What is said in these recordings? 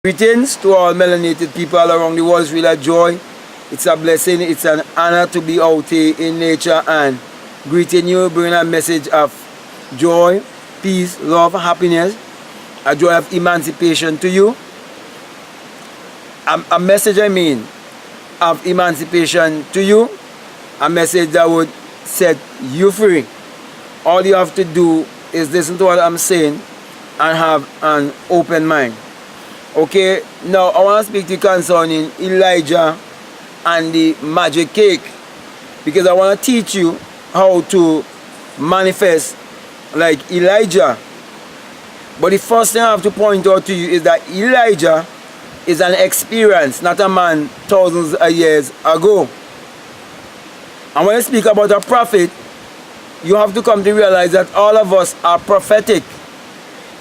Greetings to all melanated people all around the world. It's really a joy. It's a blessing. It's an honor to be out here in nature and greeting you, bringing a message of joy, peace, love, happiness, a joy of emancipation to you. A message, of emancipation to you. A message that would set you free. All you have to do is listen to what I'm saying and have an open mind. Okay, now I want to speak to you concerning Elijah and the magic cake, because I want to teach you how to manifest like Elijah. But the first thing I have to point out to you is that Elijah is an experience, not a man thousands of years ago. And when I speak about a prophet, you have to come to realize that all of us are prophetic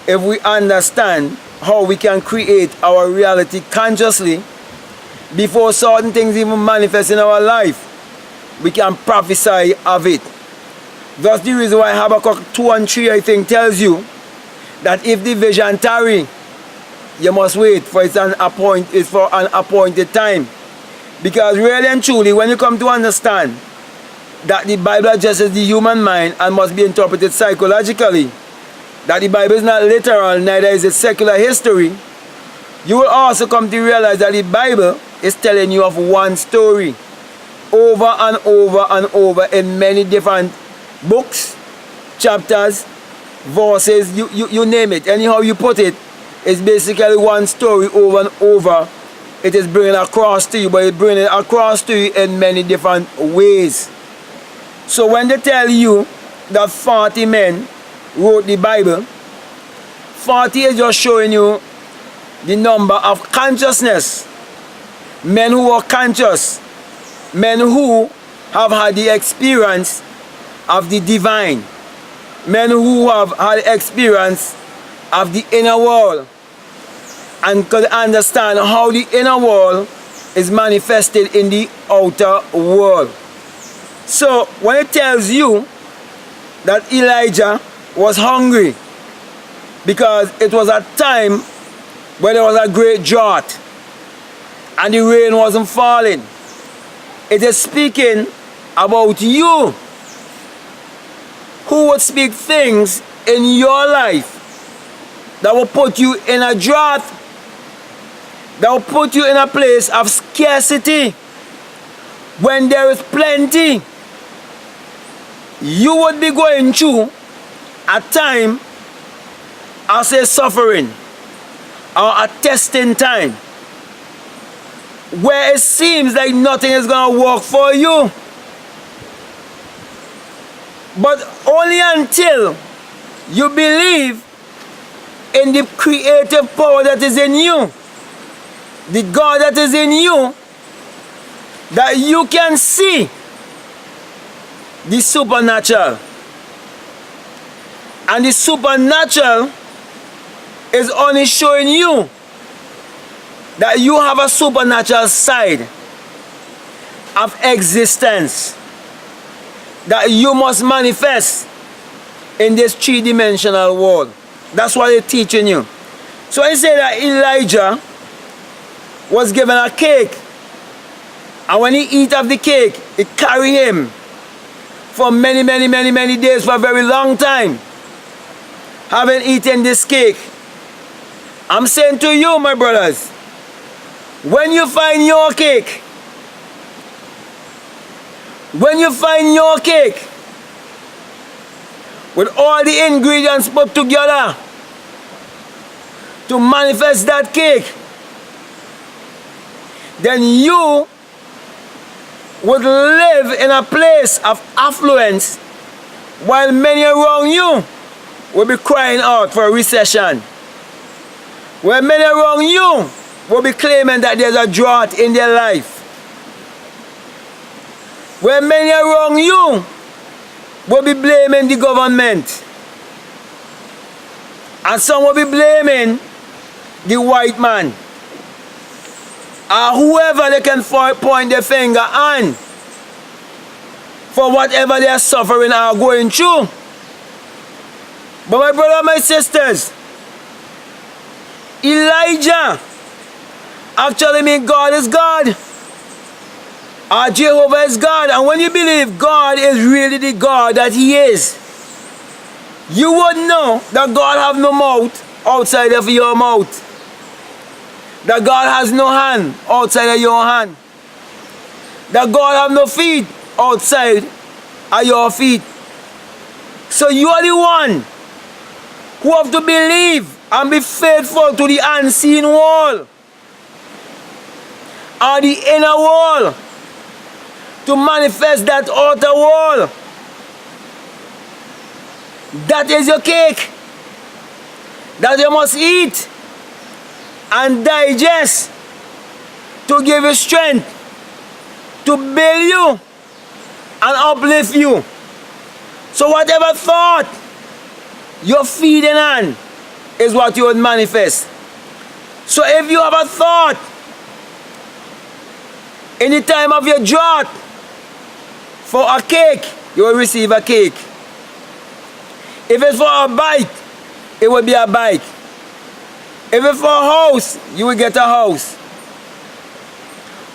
if we understand how we can create our reality consciously before certain things even manifest in our life. We can prophesy of it. That's the reason why Habakkuk 2 and 3 I think tells you that if the vision tarry, you must wait for it's for an appointed time. Because really and truly, when you come to understand that the Bible addresses the human mind and must be interpreted psychologically, that the Bible is not literal, neither is it secular history, you will also come to realize that the Bible is telling you of one story over and over and over in many different books, chapters, verses, you name it. Anyhow you put it, it's basically one story over and over. It is bringing across to you, but it's bringing it across to you in many different ways. So when they tell you that 40 men wrote the Bible, 40 is just showing you the number of consciousness. Men who are conscious, men who have had the experience of the divine, men who have had experience of the inner world and could understand how the inner world is manifested in the outer world. So when it tells you that Elijah was hungry because it was a time when there was a great drought and the rain wasn't falling, it is speaking about you who would speak things in your life that will put you in a drought, that will put you in a place of scarcity when there is plenty. You would be going through a time as a suffering or a testing time where it seems like nothing is going to work for you. But only until you believe in the creative power that is in you, the God that is in you, that you can see the supernatural. And the supernatural is only showing you that you have a supernatural side of existence that you must manifest in this three-dimensional world. That's what they're teaching you. So I say that Elijah was given a cake, and when he eat of the cake, it carry him for many days, for a very long time, having eaten this cake. I'm saying to you, my brothers, when you find your cake, when you find your cake with all the ingredients put together to manifest that cake, then you would live in a place of affluence while many around you will be crying out for a recession. Where many around you will be claiming that there's a drought in their life. Where many around you will be blaming the government. And some will be blaming the white man, or whoever they can point their finger on for whatever they are suffering or going through. But my brother, my sisters, Elijah actually means God is God. Or Jehovah is God. And when you believe God is really the God that He is, you would know that God have no mouth outside of your mouth. That God has no hand outside of your hand. That God have no feet outside of your feet. So you are the one who have to believe and be faithful to the unseen wall or the inner wall to manifest that outer wall. That is your cake that you must eat and digest to give you strength, to build you and uplift you. So whatever thought you're feeding on is what you would manifest. So if you have a thought in the time of your drought for a cake, you will receive a cake. If it's for a bike, it will be a bike. If it's for a house, you will get a house.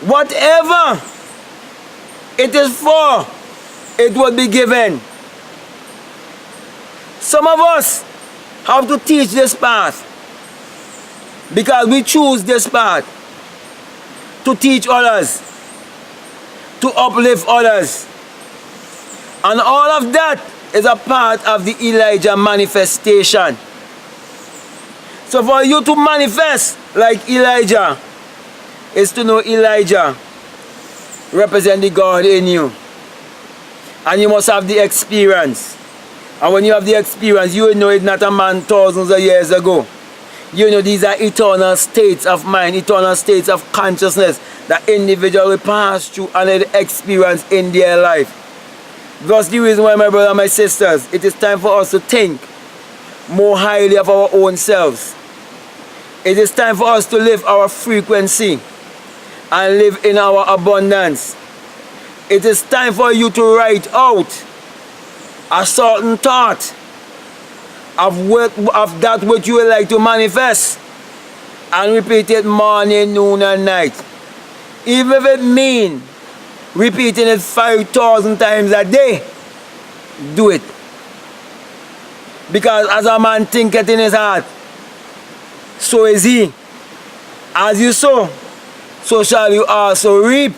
Whatever it is for, it will be given. Some of us have to teach this path because we choose this path to teach others, to uplift others. And all of that is a part of the Elijah manifestation. So for you to manifest like Elijah is to know Elijah represent the God in you. And you must have the experience. And when you have the experience, you will know it's not a man thousands of years ago. You know these are eternal states of mind, eternal states of consciousness that individuals will pass through and experience in their life. That's the reason why, my brothers and my sisters, it is time for us to think more highly of our own selves. It is time for us to live our frequency and live in our abundance. It is time for you to write out a certain thought of that which you would like to manifest and repeat it morning, noon and night. Even if it means repeating it 5,000 times a day, do it. Because as a man thinketh in his heart, so is he. As you sow, so shall you also reap.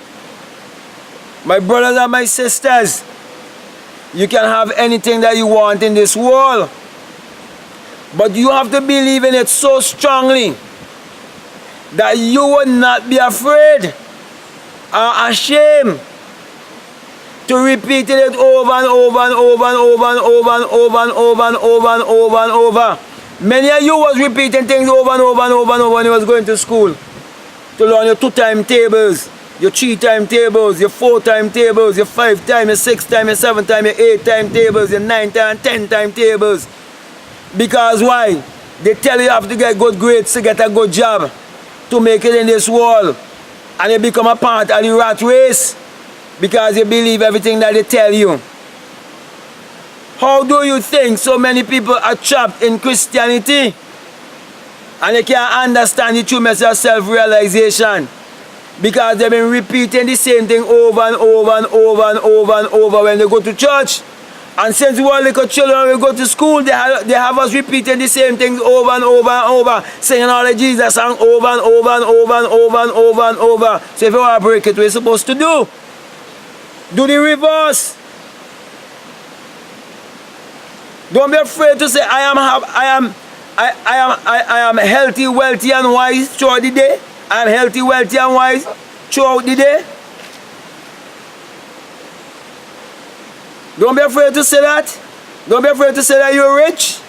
My brothers and my sisters, you can have anything that you want in this world, but you have to believe in it so strongly that you will not be afraid or ashamed to repeat it over and over and over and over and over and over and over and over and over and over. Many of you was repeating things over and over and over and over when you was going to school to learn your 2 timetables, your 3 timetables, your 4 timetables, your 5 time, your 6 time, your 7 time, your 8 timetables, your 9 time, 10 timetables. Because why? They tell you have to get good grades to get a good job to make it in this world. And you become a part of the rat race because you believe everything that they tell you. How do you think so many people are trapped in Christianity and they can't understand the true message of self-realization? Because they've been repeating the same thing over and over and over and over and over when they go to church. And since we were little children, we go to school, they have us repeating the same things over and over and over, singing all the Jesus song over and over and over and over and over and over. So if you want to break it, what are you supposed to do? Do the reverse. Don't be afraid to say, I am healthy, wealthy, and wise throughout the day. I am healthy, wealthy, and wise throughout the day. Don't be afraid to say that. Don't be afraid to say that you're rich.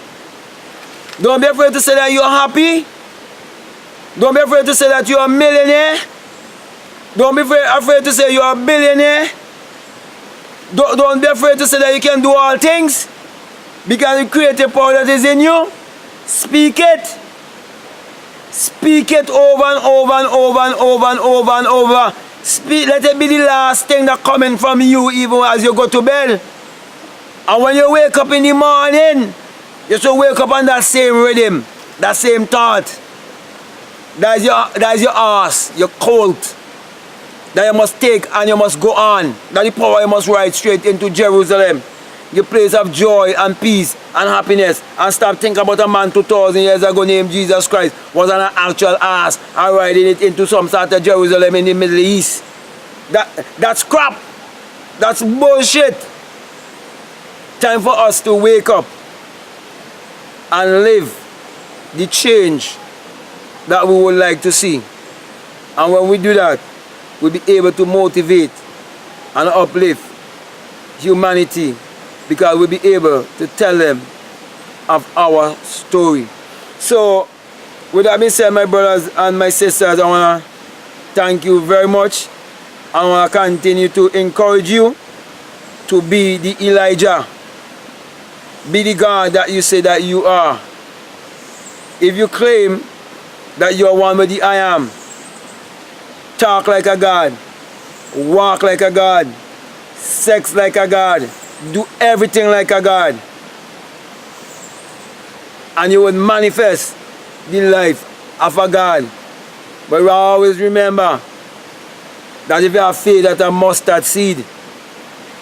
Don't be afraid to say that you're happy. Don't be afraid to say that you're a millionaire. Don't be afraid to say you're a billionaire. Don't be afraid to say that you can do all things. Because the creative power that is in you, speak it. Speak it over and over and over and over and over and over. Speak, let it be the last thing that coming from you even as you go to bed. And when you wake up in the morning, you should wake up on that same rhythm, that same thought. That is your ass, your colt. That you must take and you must go on. That the power you must ride straight into Jerusalem. The place of joy and peace and happiness. And stop thinking about a man 2,000 years ago named Jesus Christ was an actual ass and riding it into some sort of Jerusalem in the Middle East. That's crap. That's bullshit. Time for us to wake up and live the change that we would like to see. And when we do that, we'll be able to motivate and uplift humanity, because we'll be able to tell them of our story. So, with that being said, my brothers and my sisters, I want to thank you very much. I want to continue to encourage you to be the Elijah. Be the God that you say that you are. If you claim that you are one with the I am, talk like a God, walk like a God, sex like a God, do everything like a God, and you will manifest the life of a God. But we always remember that if you have faith that a mustard seed,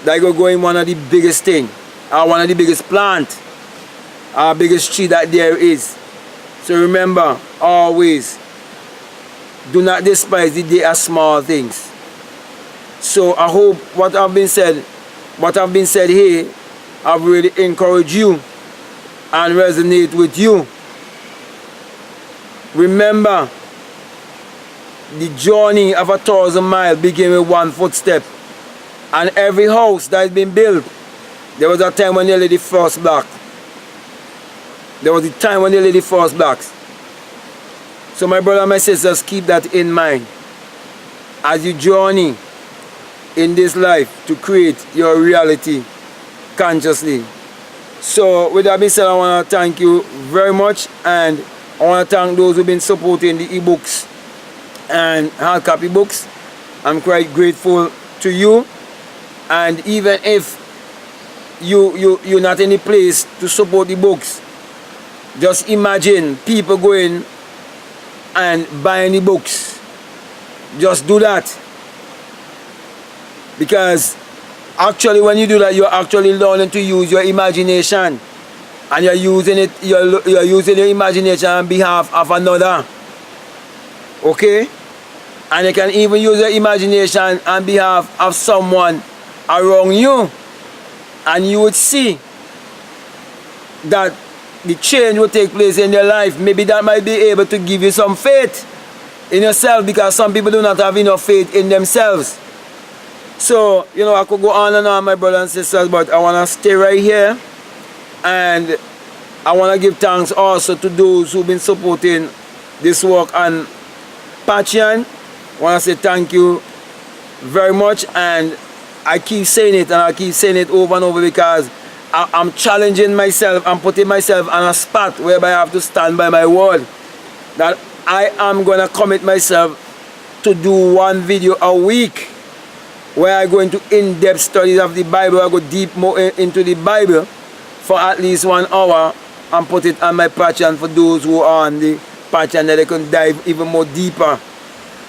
that will go in one of the biggest things, or one of the biggest plant, or biggest tree that there is. So remember, always, do not despise the day of small things. So I hope what have been said here, I've really encouraged you and resonate with you. Remember, the journey of 1,000 miles began with one footstep. And every house that has been built, there was a time when they laid the first block. There was a time when they laid the first blocks. So my brother and my sisters, keep that in mind as you journey in this life to create your reality consciously. So with that being said, I want to thank you very much, and I want to thank those who've been supporting the ebooks and hard copy books. I'm quite grateful to you. And even if you're not in a place to support the books, just imagine people going and buying the books. Just do that. Because actually when you do that, you're actually learning to use your imagination. And you're using your imagination on behalf of another. Okay? And you can even use your imagination on behalf of someone around you. And you would see that the change will take place in your life. Maybe that might be able to give you some faith in yourself, because some people do not have enough faith in themselves. So, you know, I could go on and on, my brothers and sisters, but I want to stay right here. And I want to give thanks also to those who've been supporting this work on Patreon. I want to say thank you very much. And I keep saying it, and I keep saying it over and over, because I'm challenging myself. I'm putting myself on a spot whereby I have to stand by my word. That I am going to commit myself to do one video a week, where I go into in-depth studies of the Bible. I go deep more into the Bible for at least 1 hour, and put it on my Patreon for those who are on the Patreon, that they can dive even more deeper.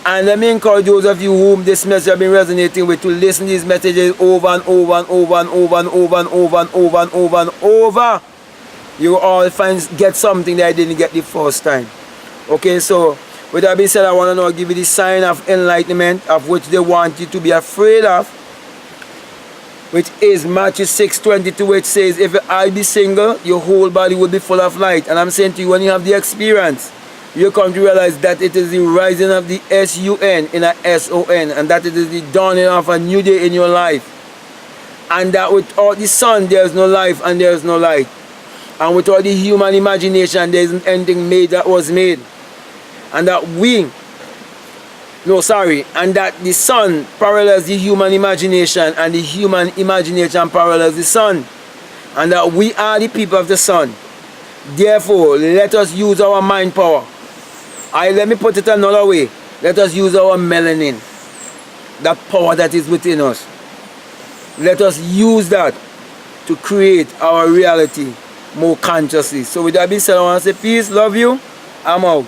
And let me encourage those of you whom this message has been resonating with to listen to these messages over and over and over and over and over and over and over and over and over. You will all get something that I didn't get the first time. Okay, so with that being said, I want to now give you the sign of enlightenment, of which they want you to be afraid of, which is Matthew 6:22, which says, if your eye be single, your whole body will be full of light. And I'm saying to you, when you have the experience, you come to realize that it is the rising of the S-U-N in a S-O-N, and that it is the dawning of a new day in your life. And that without the sun, there is no life and there is no light. And without the human imagination, there isn't anything made that was made. And that and that the sun parallels the human imagination, and the human imagination parallels the sun. And that we are the people of the sun. Therefore, let us use our mind power. Let me put it another way. Let us use our melanin, that power that is within us. Let us use that to create our reality more consciously. So with that being said, I want to say peace, love you, I'm out.